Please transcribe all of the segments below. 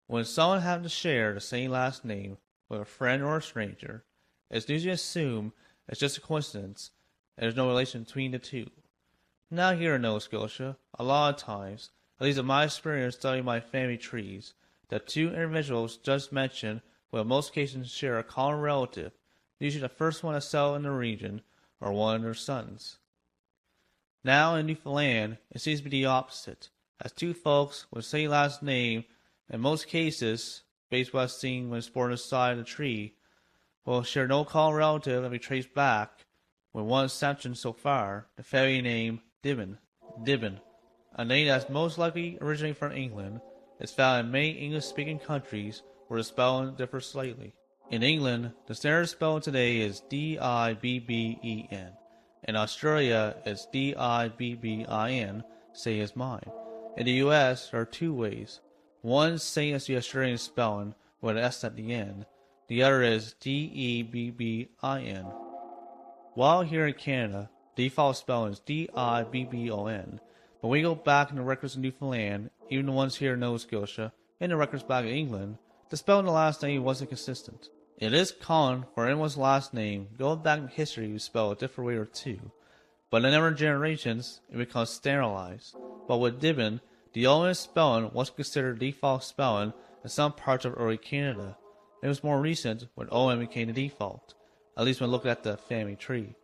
When someone happens to share the same last name with a friend or a stranger, it's usually assumed it's just a coincidence and there's no relation between the two. Now here in Nova Scotia, a lot of times, at least in my experience studying my family trees, the two individuals just mentioned will in most cases share a common relative, usually the first one to settle in the region or one of their sons. Now in Newfoundland, it seems to be the opposite, as two folks with the same last name, in most cases, based on what I've seen when exploring the side of the tree, will share no common relative and be traced back, with one exception so far, the family name Dibben-Dibbon, a name that's most likely originating from England. It's found in many English-speaking countries where the spelling differs slightly. In England, the standard spelling today is Dibben. In Australia, it's Dibbin, same as mine. In the US, there are two ways. One same as the Australian spelling with an S at the end. The other is Debbin. While here in Canada, the default spelling is Dibbon. But when we go back in the records of Newfoundland, even the ones here in Nova Scotia, and the records back in England, the spelling of the last name wasn't consistent. It is common for anyone's last name going back in history to spell a different way or two, but in other generations it becomes standardized. But with Dibben, the old spelling was considered default spelling in some parts of early Canada. It was more recent when OM became the default, at least when looking at the family tree.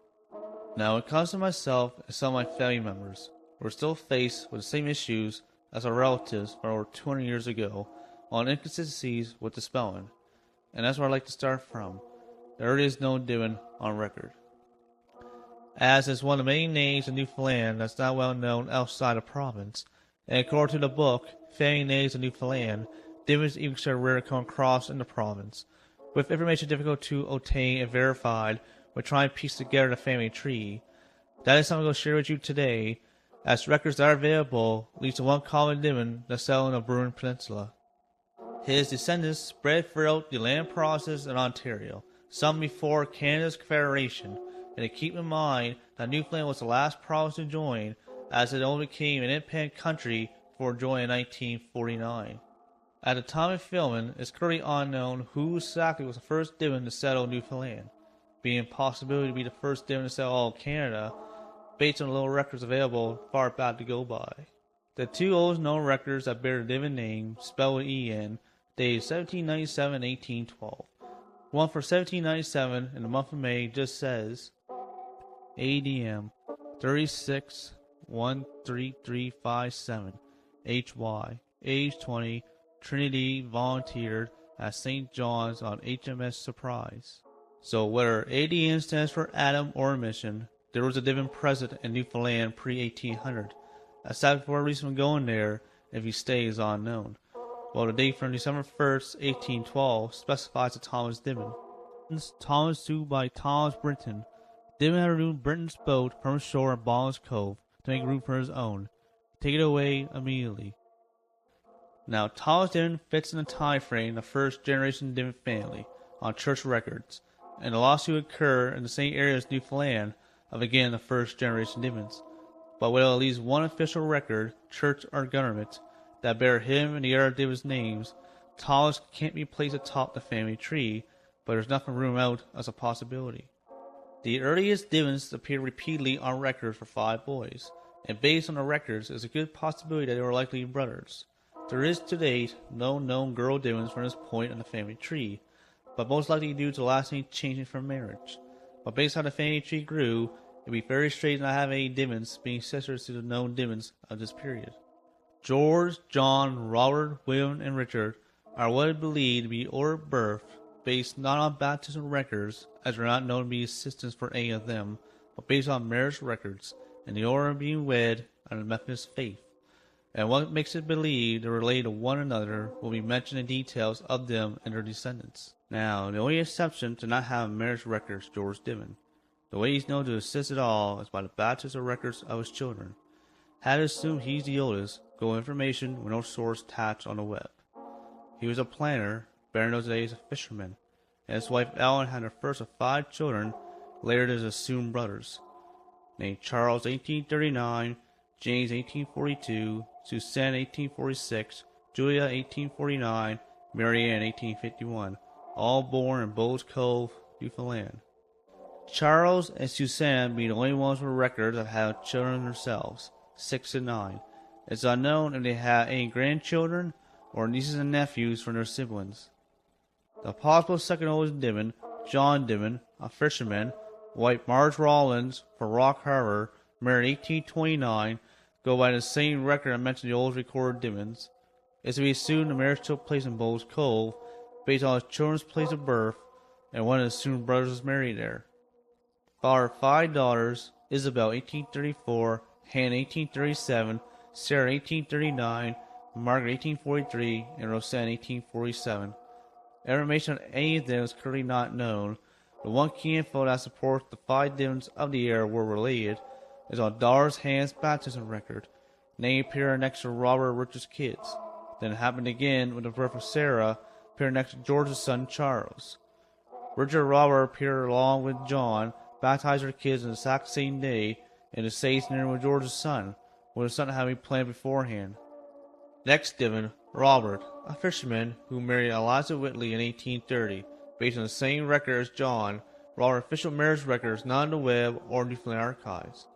Now when it comes to myself and some of my family members, we're still faced with the same issues as our relatives from over 200 years ago on inconsistencies with the spelling. And that's where I'd like to start from, the earliest known Dibben on record. As it's one of the many names in Newfoundland that's not well known outside the province, and according to the book, Family Names of Newfoundland, Dibben is even considered rare to come across in the province, with information difficult to obtain and verified when trying to piece together the family tree. That is something I'm going to share with you today, as records that are available lead to one common Dibben that settled in the Bruin Peninsula. His descendants spread throughout the land provinces in Ontario, some before Canada's Confederation, and to keep in mind that Newfoundland was the last province to join, as it only became an independent country before joining in 1949. At the time of filming, it's currently unknown who exactly was the first Dibben to settle Newfoundland, being a possibility to be the first Dibben to settle all of Canada, based on the little records available far back to go by. The two oldest known records that bear the Dibben name, spelled with E-N, dated 1797 and 1812. One for 1797 in the month of May just says ADM 36-13357 HY, age 20, Trinity, volunteered at St. John's on HMS Surprise. So whether ADM stands for Atom or Mission, there was a Dibben present in Newfoundland pre-1800. Aside for a reason for going there, if he stays unknown. Well, the date from December 1st, 1812 specifies a Thomas Dibben. Thomas sued by Thomas Brinton. Dibben had removed Brinton's boat from shore at Ball's Cove to make room for his own. Take it away immediately. Now, Thomas Dibben fits in the time frame of the first generation Dibben family on church records, and the lawsuit occurred in the same area as Newfoundland of again the first generation Dibbens, but with at least one official record, church or government, that bear him and the other Dibbens names. Thomas can't be placed atop the family tree, but there's nothing ruled out as a possibility. The earliest Dibbens appear repeatedly on record for 5 boys, and based on the records, it's a good possibility that they were likely brothers. There is to date no known girl Dibbens from this point in the family tree, but most likely due to the last name changing from marriage. But based on how the family tree grew, it'd be very strange not having any Dibbens being sisters to the known Dibbens of this period. George, John, Robert, William, and Richard are what is believed to be order of birth, based not on baptism records, as are not known to be assistants for any of them, but based on marriage records, and the order of being wed under the Methodist faith. And what makes it believed they're related to one another will be mentioned in details of them and their descendants. Now, the only exception to not having marriage records is George Dibben. The way he's known to assist at all is by the baptism records of his children. Had to assume he's the oldest, go information with no source attached on the web. He was a planter, better known today as a fisherman, and his wife Ellen had her first of 5 children, later as assumed brothers, named Charles 1839, James 1842, Suzanne 1846, Julia 1849, Mary Ann 1851, all born in Bowes Cove, Newfoundland. Charles and Suzanne being the only ones with records of having children themselves, 6 and 9. It's unknown if they had any grandchildren or nieces and nephews from their siblings. The possible second oldest Dibbin, John Dibbin, a fisherman, wife Marge Rollins from Rock Harbor, married in 1829, go by the same record I mentioned the oldest recorded Dibbins. It's to be assumed the marriage took place in Bowes Cove, based on his children's place of birth, and one of his assumed brothers was married there. Father of 5 daughters, Isabel 1834, Hannah 1837, Sarah 1839, Margaret 1843, and Roseanne 1847. Information on any of them is currently not known. The one key info that supports the 5 Dibbins of the era were related is on daughter's Hannah's baptism record. Name appeared next to Robert and Richard's kids. Then it happened again with the birth of Sarah, appeared next to George's son Charles. Richard and Robert appeared along with John, baptized their kids on the exact same day, and the same name with George's son, with the son having been planned beforehand. Next Dibbin, Robert, a fisherman who married Eliza Whitley in 1830, based on the same record as John. Robert's official marriage record is not on the web or Newfoundland archives.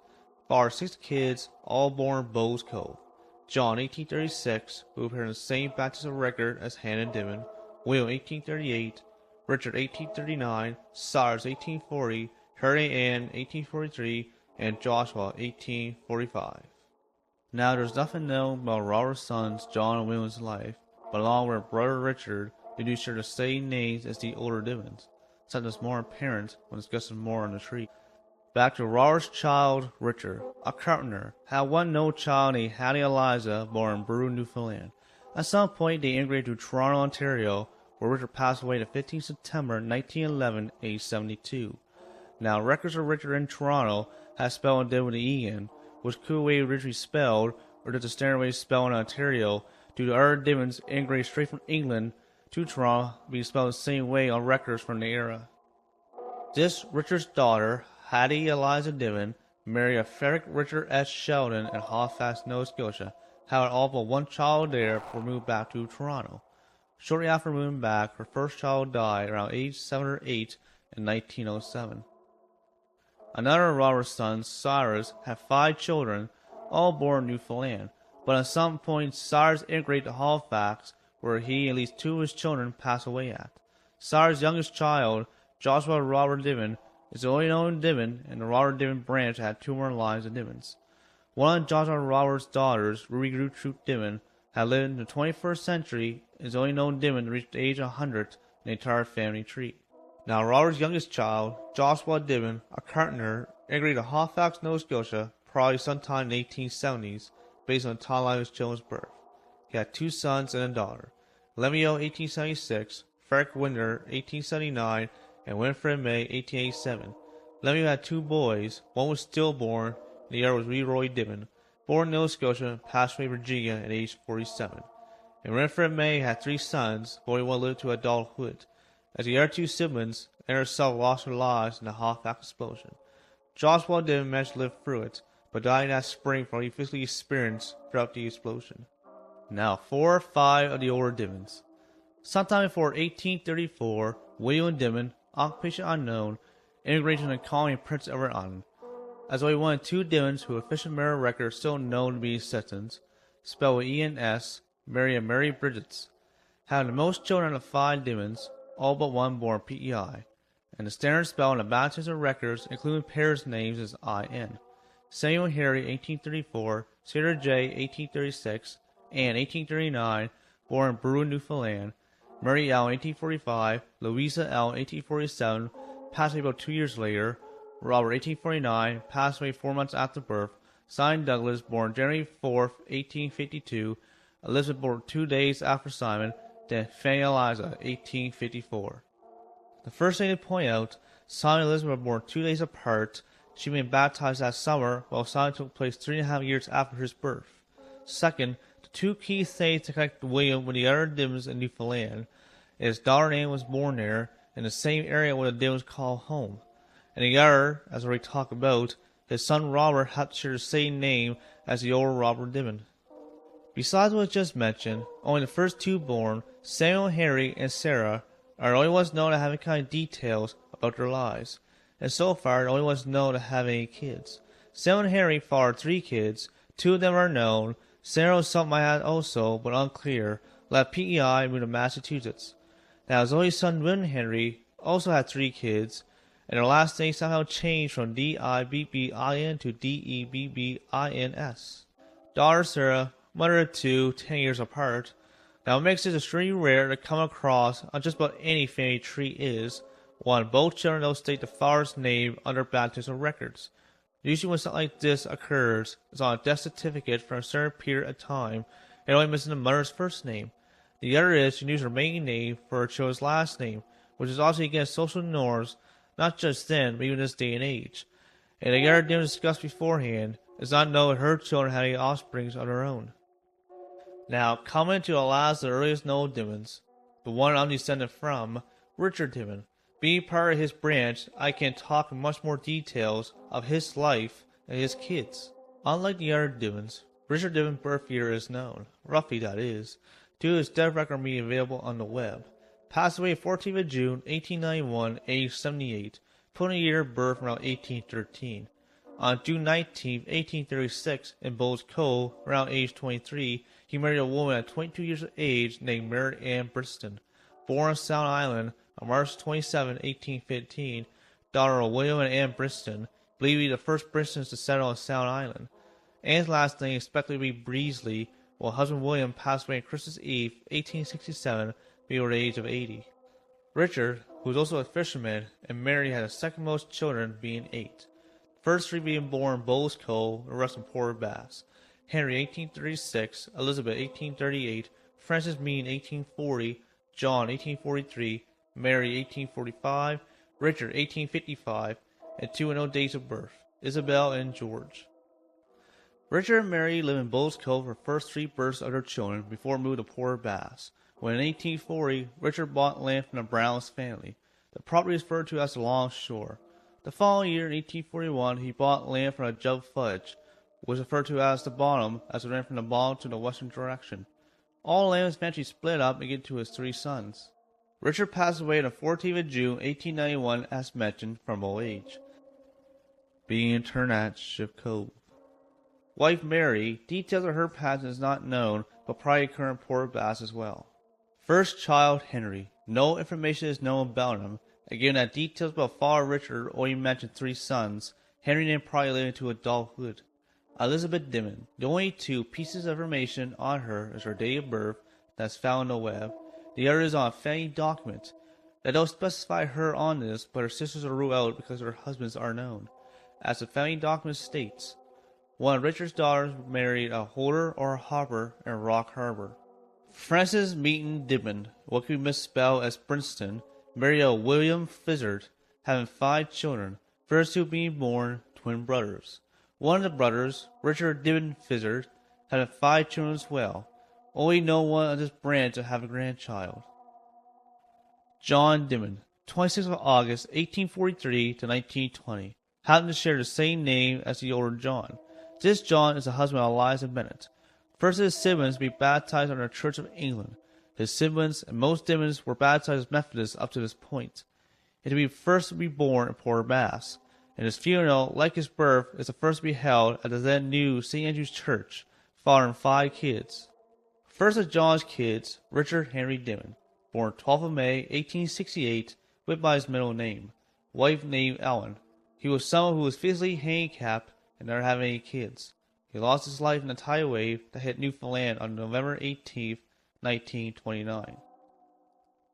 Father 6 kids, all born in Bowes Cove. John 1836, who appeared in the same baptism record as Hannah Dibbin. William 1838, Richard 1839, Cyrus 1840, Harry Ann 1843, and Joshua 1845. Now there's nothing known about Robert's sons John and William's life, but along with brother Richard, they do share the same names as the older Dibbins, something that's more apparent when discussing more on the tree. Back to Robert's child, Richard, a carpenter, had one known child named Hattie Eliza, born in Brew, Newfoundland. At some point, they immigrated to Toronto, Ontario, where Richard passed away the 15th September 1911, age 72. Now, records of Richard in Toronto have spelled Dibbin with an E-N, which could be originally spelled, or just the standard way spelled in Ontario, due to other Dibbins immigrating straight from England to Toronto being spelled the same way on records from the era. This Richard's daughter, Hattie Eliza Dibbin, married a Frederick Richard S. Sheldon in Halifax, Nova Scotia, had all but one child there before moving back to Toronto. Shortly after moving back, her first child died around age 7 or 8 in 1907. Another of Robert's sons, Cyrus, had 5 children, all born in Newfoundland, but at some point Cyrus immigrated to Halifax, where he and at least 2 of his children passed away at. Cyrus' youngest child, Joshua Robert Dibbin, is the only known Dibbin, and the Robert Dibbin branch had 2 more lines of Dibbins. One of Joshua Robert's daughters, Ruby Gertrude Dibbin, had lived in the 21st century and is the only known Dibbin to reach the age of 100 in the entire family tree. Now, Robert's youngest child, Joshua Dibbin, a carpenter, immigrated to Halifax, Nova Scotia, probably sometime in the 1870s, based on the timeline of his children's birth. He had 2 sons and a daughter, Lemuel 1876, Frederick Winder 1879, and Winifred May 1887. Lemuel had 2 boys, one was stillborn, and the other was Leroy Dibbin, born in Nova Scotia and passed away in Virginia at age 47. And Winifred May had 3 sons, but only one lived to adulthood, as the other 2 siblings and herself lost their lives in the Halifax explosion. Joshua Dibbin managed to live through it, but died that spring from what he physically experienced throughout the explosion. Now, 4 or 5 of the older Dibbins. Sometime before 1834, William Dibbin, occupation unknown, immigrated to the colony of Prince Edward Island. As only one of 2 Dibbins who official marriage records still known to be citizens, spelled with E-N-S, Mary and Mary Bridgetts, had the most children of 5 Dibbins, all but one born P-E-I, and the standard spell in the baptism records, including parents' names, is I-N. Samuel Harry, 1834, Cedar J, 1836, Anne, 1839, born in Brew, Newfoundland, Mary L, 1845, Louisa L, 1847, passed away about 2 years later, Robert, 1849, passed away 4 months after birth, Simon Douglas, born January 4th, 1852, Elizabeth, born 2 days after Simon, then Fanny Eliza, 1854. The first thing to point out, Simon and Elizabeth were born 2 days apart. She had been baptized that summer, while Simon took place 3.5 years after his birth. Second, the 2 key things to connect William with the other Dibbins in Newfoundland is his daughter Anne was born there, in the same area where the Dibbins call home. And the other, as we already talked about, his son Robert had to share the same name as the older Robert Dibbin. Besides what was just mentioned, only the first two born, Samuel Henry and Sarah, are the only ones known to have any kind of details about their lives, and so far the only ones known to have any kids. Samuel Henry fathered 3 kids, 2 of them are known. Sarah was something I had also, but unclear, left PEI and moved to Massachusetts. Now his only son William Henry also had 3 kids, and their last name somehow changed from Dibbin to Debbins. Daughter Sarah, mother of 2, 10 years apart. Now what makes this extremely rare to come across on just about any family tree is, 1. Both children don't state the father's name on their baptismal records. Usually when something like this occurs, it's on a death certificate for a certain period of time, and only missing the mother's first name. The other is she used her maiden name for her children's last name, which is also against social norms, not just then, but even this day and age. And the other thing discussed beforehand is not know that her children had any offspring of their own. Now, coming to the last of the earliest known Dibbins, the one I'm descended from, Richard Dibbin. Being part of his branch, I can talk in much more details of his life and his kids. Unlike the other Dibbins, Richard Dibbin's birth year is known, roughly that is, due to his death record being available on the web. Passed away 14th of June, 1891, aged 78, putting a year of birth around 1813. On June 19, 1836, in Bowles Cove, around age 23, he married a woman at 22 years of age named Mary Ann Briston, born on Sound Island on March 27, 1815, daughter of William and Ann Briston, believed to be the first Bristons to settle on Sound Island. Ann's last name is expected to be Breesley, while husband William passed away on Christmas Eve, 1867, before the age of 80. Richard, who was also a fisherman, and Mary had the second most children, being 8. First 3 being born in Bowles Cove, the rest in Port Bass. Henry 1836, Elizabeth 1838, Francis Mean 1840, John 1843, Mary 1845, Richard 1855, and 2 unknown dates of birth, Isabel and George. Richard and Mary lived in Bowles Cove for the first 3 births of their children before moving to Port Bass, when in 1840 Richard bought land from the Browns family. The property is referred to as the Long Shore. The following year, in 1841, he bought land from a Jug Fudge, which was referred to as the Bottom, as it ran from the bottom to the western direction. All land was eventually split up and given to his 3 sons. Richard passed away on the 14th of June, 1891, as mentioned, from old age, being interned at Ship Cove. Wife Mary, details of her passing is not known, but probably occur in Port Bass as well. First child Henry. No information is known about him. Again, that details about father Richard only mentioned 3 sons. Henry didn't probably live into adulthood. Elizabeth Dibbin. The only 2 pieces of information on her is her date of birth that's found on the web. The other is on a family document. They don't specify her on this, but her sisters are ruled out because their husbands are known. As the family document states, one of Richard's daughters married a Holder or a Hopper in Rock Harbor. Frances Meaton Dibbin, what could be misspelled as Princeton, married a William Fizzard, having 5 children, first 2 being born twin brothers. One of the brothers, Richard Dibbin Fizzard, had 5 children as well. Only no one of this branch to have a grandchild. John Dibbin, 26th of August, 1843 to 1920, happened to share the same name as the older John. This John is the husband of Eliza Bennett, first of his siblings to be baptized under the Church of England. His siblings and most Dibbins were baptized as Methodists up to this point. He to be first to be born in Port Bass, and his funeral, like his birth, is the first to be held at the then new St. Andrew's Church, fathering 5 kids. First of John's kids, Richard Henry Dibbin, born 12th of May, 1868, went by his middle name. Wife named Ellen. He was someone who was physically handicapped and never had any kids. He lost his life in a tidal wave that hit Newfoundland on November 18, 1929.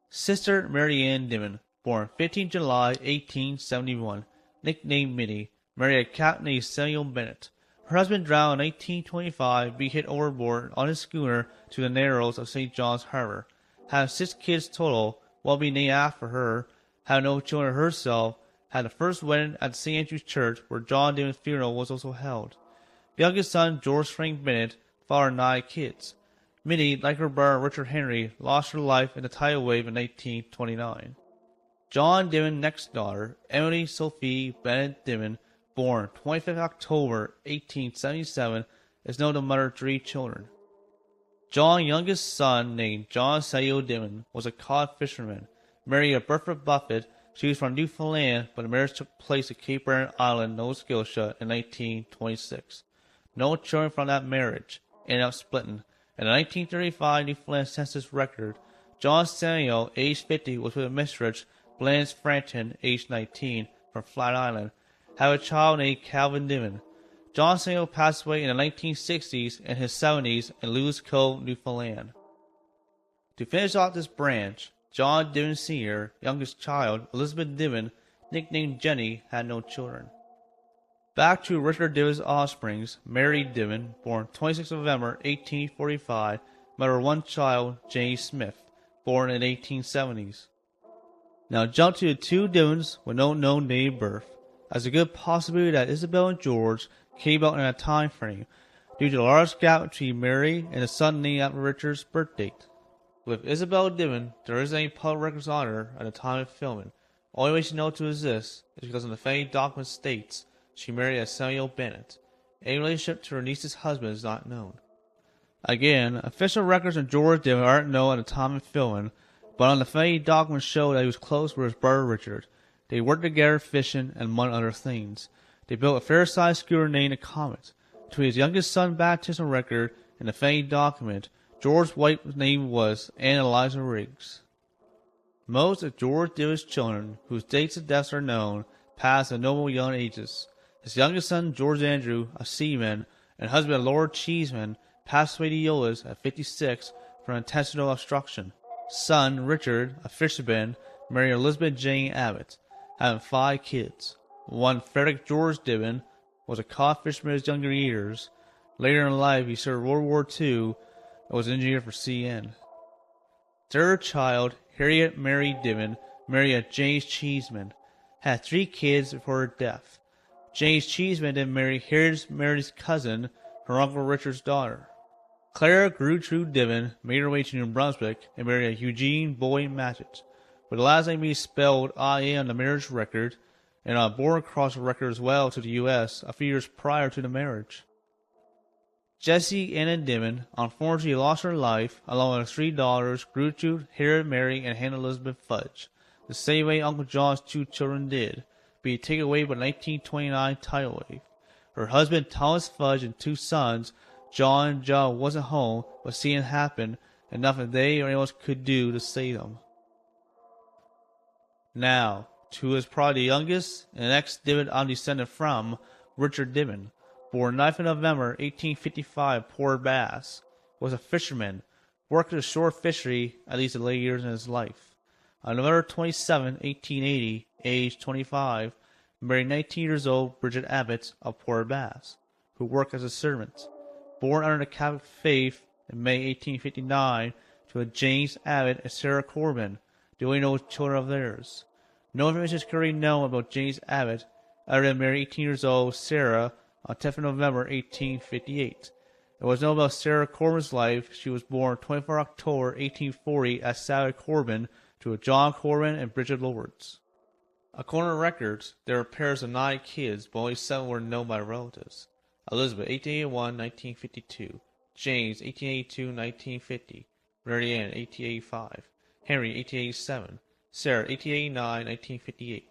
Sister Mary Ann Dibbin, born 15 July 1871, nicknamed Minnie, married a captain named Samuel Bennett. Her husband drowned in 1825, being hit overboard on his schooner to the Narrows of St. John's Harbor. Having 6 kids total, while being named after her, having no children herself, had the first wedding at the St. Andrew's Church, where John Dibbin's funeral was also held. The youngest son, George Frank Bennett, fathered 9 kids. Minnie, like her brother Richard Henry, lost her life in the tidal wave in 1829. John Dibbin's next daughter, Emily Sophie Bennett Dibbin, born 25th October 1877, is known to mother 3 children. John's youngest son, named John Samuel Dibben, was a cod fisherman, married a Bertha Buffett. She was from Newfoundland, but the marriage took place at Cape Breton Island, Nova Scotia, in 1926. No children from that marriage, ended up splitting. In the 1935 Newfoundland census record, John Samuel, aged 50, was with a mistress, Blanche Frampton, aged 19, from Flat Island, had a child named Calvin Dibben. John Samuel passed away in the 1960s and his 70s in Lewis Cove, Newfoundland. To finish off this branch, John Dibben Sr., youngest child, Elizabeth Dibben, nicknamed Jenny, had no children. Back to Richard Dibben's offsprings, Mary Dibben, born 26 November 1845, met her one child, Jane Smith, born in the 1870s. Now jump to the two Dibbens with no known date of birth, as a good possibility that Isabel and George came out in a time frame, due to the large gap between Mary and the son named after Richard's birth date. With Isabel Dibben, there isn't any public records on her at the time of filming. Only way she knows to exist is because in the family document states she married a Samuel Bennett. Any relationship to her niece's husband is not known. Again, official records of George Dibben aren't known at the time of filming, but on the family documents show that he was close with his brother Richard. They worked together fishing and among other things. They built a fair-sized schooner named the Comet. Between his youngest son baptism record and the family document, George's wife's name was Anne Eliza Riggs. Most of George Dibben's children, whose dates of deaths are known, passed at normal young ages. His youngest son, George Andrew, a seaman, and husband Lord Cheeseman, passed away to Eolus at 56 from intentional obstruction. Son, Richard, a fisherman, married Elizabeth Jane Abbott, having 5 kids. One, Frederick George Dibben, was a cod fisherman in his younger years. Later in life, he served World War II and was an engineer for CN. Third child, Harriet Mary Dibben, married James Cheeseman, had 3 kids before her death. James Cheeseman then married Harriet Mary's cousin, her Uncle Richard's daughter. Clara Gertrude Dibben made her way to New Brunswick and married Eugene Boyd Matchett, with the last name being spelled IA on the marriage record, and on a border cross record as well to the U.S. a few years prior to the marriage. Jessie Anna Dibben unfortunately lost her life along with her 3 daughters, Gertrude, Harriet Mary, and Hannah Elizabeth Fudge, the same way Uncle John's 2 children did, being taken away by the 1929 tidal wave. Her husband Thomas Fudge and 2 sons, John and Joe, wasn't home, but seeing it happen, and nothing they or anyone else could do to save them. Now, who is probably the youngest and the next Dibben I'm descended from, Richard Dibben, born 9th of November 1855, Port Bass, was a fisherman, worked at a shore fishery at least the late years in his life. On November 27, 1880, aged 25, married 19 years old Bridget Abbott of Port Bass, who worked as a servant. Born under the Catholic faith in May 1859 to a James Abbott and Sarah Corbin, the only known children of theirs. No information is currently known about James Abbott other than married 18 years old Sarah on 10th of November 1858. It was known about Sarah Corbin's life. She was born 24 October 1840 as Sarah Corbin to a John Corbin and Bridget Lords. According to records, there were pairs of 9 kids, but only 7 were known by relatives. Elizabeth, 1881-1952. James, 1882-1950. Mary Ann, 1885. Henry, 1887. Sarah, 1889-1958.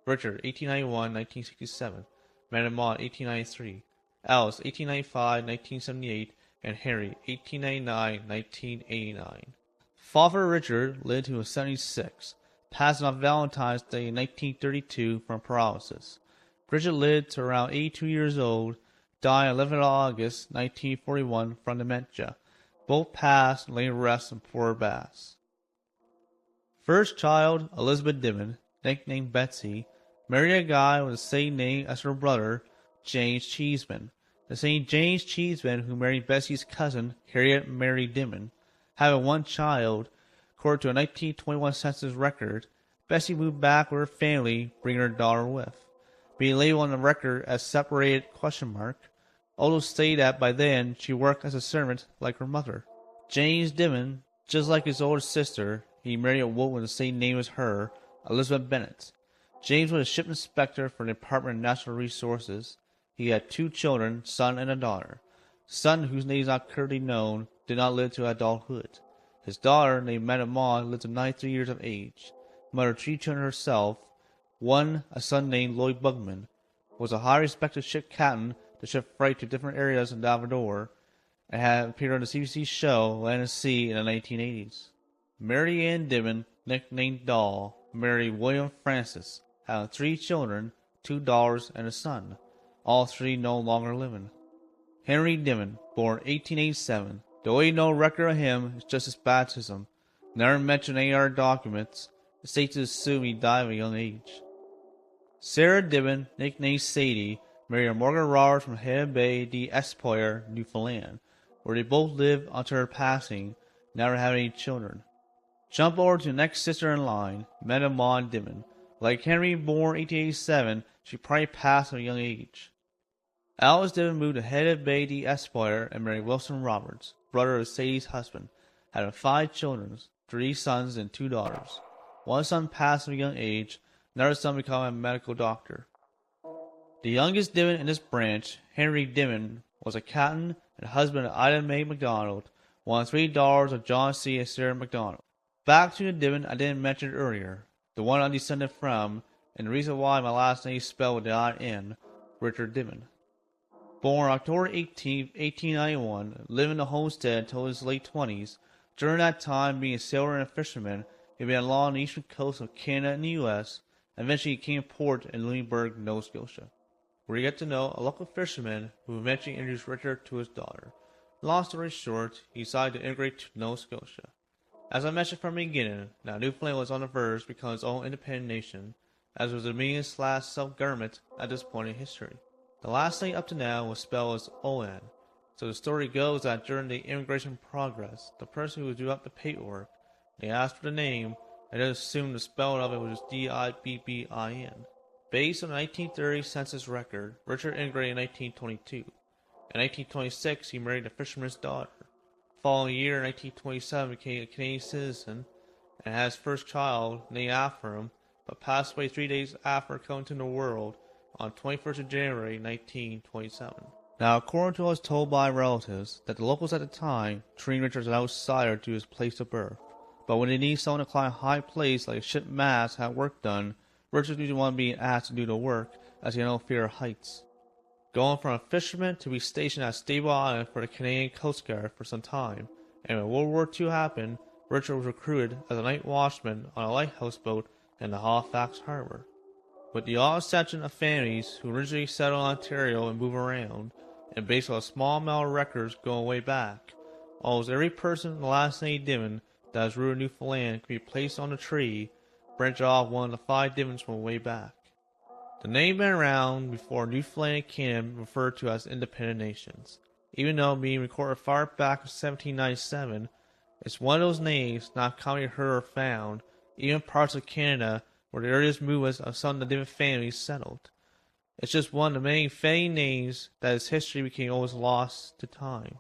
Richard, 1891-1967. Madame Maud, 1893. Alice, 1895-1978. And Harry, 1899-1989. Father Richard lived to 76, passing on Valentine's Day in 1932 from paralysis. Bridget lived to around 82 years old, dying 11th of August 1941 from dementia. Both passed and lay to rest in Port Bass. First child, Elizabeth Dibben, nicknamed Betsy, married a guy with the same name as her brother, James Cheeseman. The same James Cheeseman who married Betsy's cousin, Harriet Mary Dibben. Having 1 child, according to a 1921 census record, Betsy moved back with her family, bringing her daughter with. Being labeled on the record as separated ? Although stated that by then she worked as a servant like her mother. James Dibben, just like his older sister, he married a woman with the same name as her, Elizabeth Bennett. James was a ship inspector for the Department of Natural Resources. He had 2 children, son and a daughter. Son, whose name is not currently known, did not live to adulthood. His daughter, named Madame Maud, lived to 93 years of age. Mother of 3 children herself, one, a son named Lloyd Bugman, was a highly respected ship captain to ship freight to different areas in Labrador, and had appeared on the CBC show Land and Sea in the 1980s. Mary Ann Dibben, nicknamed Doll, married William Francis, having 3 children, 2 daughters, and a son, all 3 no longer living. Henry Dibben, born 1887. The only known record of him is just his baptism. Never mentioned any other documents. It's safe to assume he died at a young age. Sarah Dibben, nicknamed Sadie, married Morgan Roberts from Dibben-Dibbon-Dibbin, Newfoundland, where they both lived until her passing, never having any children. Jump over to the next sister in line, Madame Maud Dibben. Like Henry, born 1887, she probably passed at a young age. Alice Dibben moved to Dibben-Dibbon-Dibbin and married Wilson Roberts, brother of Sadie's husband, having 5 children, 3 sons and 2 daughters. One son passed at a young age, another son became a medical doctor. The youngest Dibben in this branch, Henry Dibben, was a captain and husband of Ida Mae MacDonald, one of 3 daughters of John C. and Sarah MacDonald. Back to the Dibben I didn't mention earlier, the one I'm descended from, and the reason why my last name is spelled with the I-N, Richard Dibben. Born October 18, 1891, living in the homestead until his late 20s. During that time, being a sailor and a fisherman, he been along the eastern coast of Canada and the U.S., and eventually came to port in Lunenburg, Nova Scotia, where he got to know a local fisherman who eventually introduced Richard to his daughter. Long story short, he decided to immigrate to Nova Scotia. As I mentioned from the beginning, now Newfoundland was on the verge to become its own independent nation, as was the Dominion / self-government at this point in history. The last name up to now was spelled as O-N, so the story goes that during the immigration progress, the person who drew up the paperwork, they asked for the name, and then assumed the spelling of it was Dibbin. Based on the 1930 census record, Richard immigrated in 1922. In 1926, he married a fisherman's daughter. The following year, in 1927, became a Canadian citizen and had his first child, named after him, but passed away 3 days after coming to the world on 21st of January 1927. Now, according to what was told by relatives, that the locals at the time treated Richard as an outsider to his place of birth. But when they need someone to climb a high place like a ship mast to have work done, Richard usually wanted being asked to do the work, as he had no fear of heights. Going from a fisherman to be stationed at Stable Island for the Canadian Coast Guard for some time, and when World War II happened, Richard was recruited as a night watchman on a lighthouse boat in the Halifax harbor. With the odd exception of families who originally settled in Ontario and moved around, and based on a small amount of records going way back, almost every person in the last name Dibben that is rooted in Newfoundland can be placed on a tree, branch off one of the 5 Dibbens from way back. The name been around before Newfoundland and Canada referred to as independent nations. Even though being recorded far back in 1797, it's one of those names not commonly heard or found, even in parts of Canada where the earliest movements of some of the different families settled. It's just one of the many fading names that its history became almost lost to time.